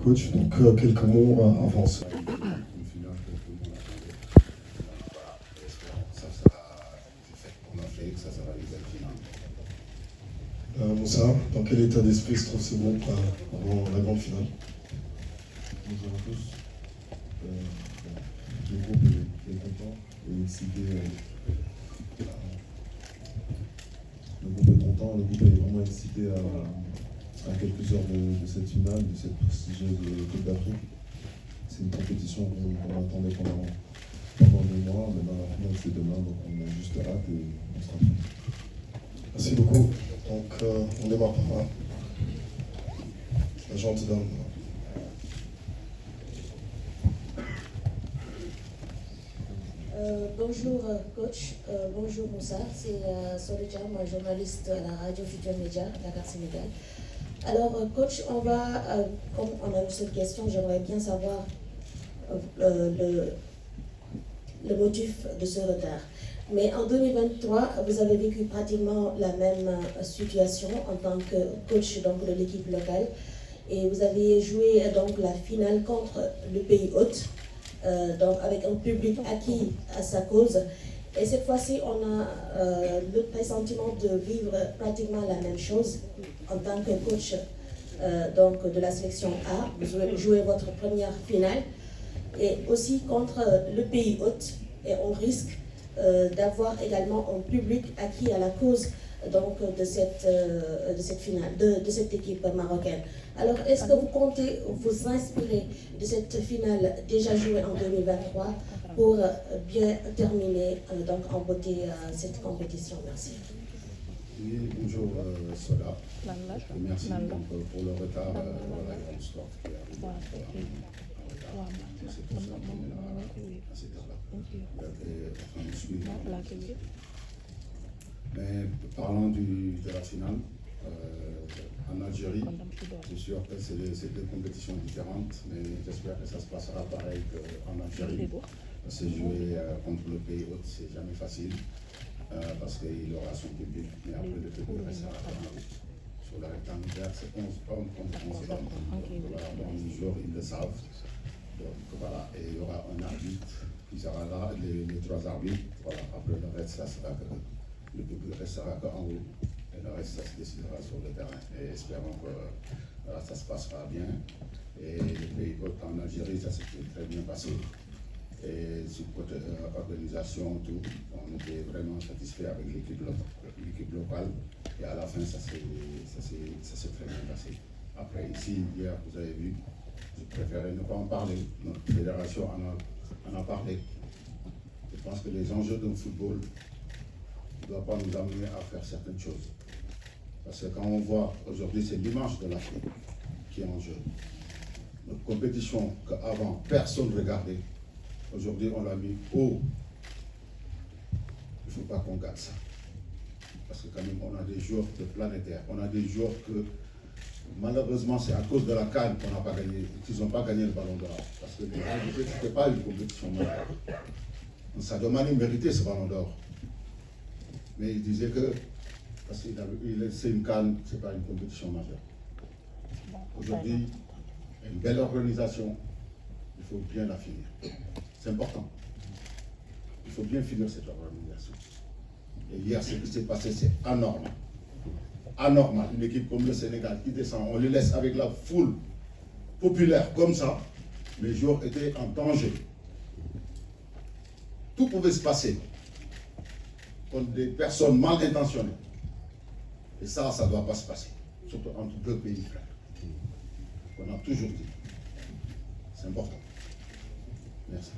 coach. Donc quelques mots avant ça. Une finale que tout le monde attendait. Ça sera fait pour l'Afrique, ça sera une belle finale. Moussa, dans quel état d'esprit se trouve ce groupe avant la grande finale? Bonjour à tous. Le groupe est content et excité. Le groupe est content, le groupe est vraiment excité à quelques heures de cette finale, de cette prestigieuse Coupe d'Afrique. C'est une compétition qu'on attendait pendant 2 mois. Maintenant, la finale, c'est demain, donc on a juste hâte et on sera prêt. Merci beaucoup. Donc on démarre par là. La gentille dame. Bonjour coach, bonjour Moussa, c'est Soledja, moi journaliste à la radio Futur Média, Dakar Sénégal. Alors coach, on va, comme on a une seule question, j'aimerais bien savoir le motif de ce retard. Mais en 2023, vous avez vécu pratiquement la même situation en tant que coach donc, de l'équipe locale. Et vous avez joué donc la finale contre le pays hôte. Donc avec un public acquis à sa cause. Et cette fois-ci, on a le pressentiment de vivre pratiquement la même chose en tant que coach donc de la sélection A. Vous jouez votre première finale et aussi contre le pays hôte. Et on risque d'avoir également un public acquis à la cause donc, de cette finale, de cette équipe marocaine. Alors, est-ce que vous comptez vous inspirer de cette finale déjà jouée en 2023 pour bien terminer donc, en beauté cette compétition? Merci. Oui, bonjour Sola. Merci donc, pour le retard. Voilà, il y a une sorte qui arrive. C'est pour ça qu'on est là à cette heure-là. Enfin, suivre. Mais parlant de la finale, en Algérie, c'est sûr que c'est deux compétitions différentes, mais j'espère que ça se passera pareil qu'en Algérie. Parce que jouer contre le pays hôte, c'est jamais facile, parce qu'il aura son public, mais après le public restera sur le rectangulaire, c'est 11 hommes contre 11 femmes. Voilà, bon, les joueurs, ils le savent. Donc voilà, et il y aura un arbitre qui sera là, les 3 arbitres. Voilà, après le reste, ça sera que le public restera qu'en haut. Et le reste, ça se décidera sur le terrain. Et espérons que ça se passera bien. Et le pays hôte en Algérie, ça s'est très bien passé. Et sur le côté organisation, tout, on était vraiment satisfait avec l'équipe locale. Et à la fin, ça s'est très bien passé. Après, ici, hier, vous avez vu, je préférais ne pas en parler. Notre fédération en a parlé. Je pense que les enjeux d'un football ne doivent pas nous amener à faire certaines choses. Parce que quand on voit aujourd'hui, c'est l'image de l'Afrique qui est en jeu. Notre compétition qu'avant personne ne regardait, aujourd'hui on l'a mis haut. Il ne faut pas qu'on garde ça. Parce que quand même on a des joueurs de planétaires, on a des joueurs que malheureusement c'est à cause de la CAN qu'on n'a pas gagné, qu'ils n'ont pas gagné le ballon d'or. Parce que ce n'était pas une compétition majeure. Sadio Mané méritait ce ballon d'or. Mais il disait que, parce que c'est une CAN, ce n'est pas une compétition majeure. Aujourd'hui, il y a une belle organisation, il faut bien la finir. C'est important. Il faut bien finir cette organisation. Et hier, ce qui s'est passé, c'est anormal. Anormal. Une équipe comme le Sénégal qui descend, on les laisse avec la foule populaire comme ça. Les joueurs étaient en danger. Tout pouvait se passer contre des personnes mal intentionnées. Et ça ne doit pas se passer. Surtout entre deux pays frères. On a toujours dit. C'est important. Merci.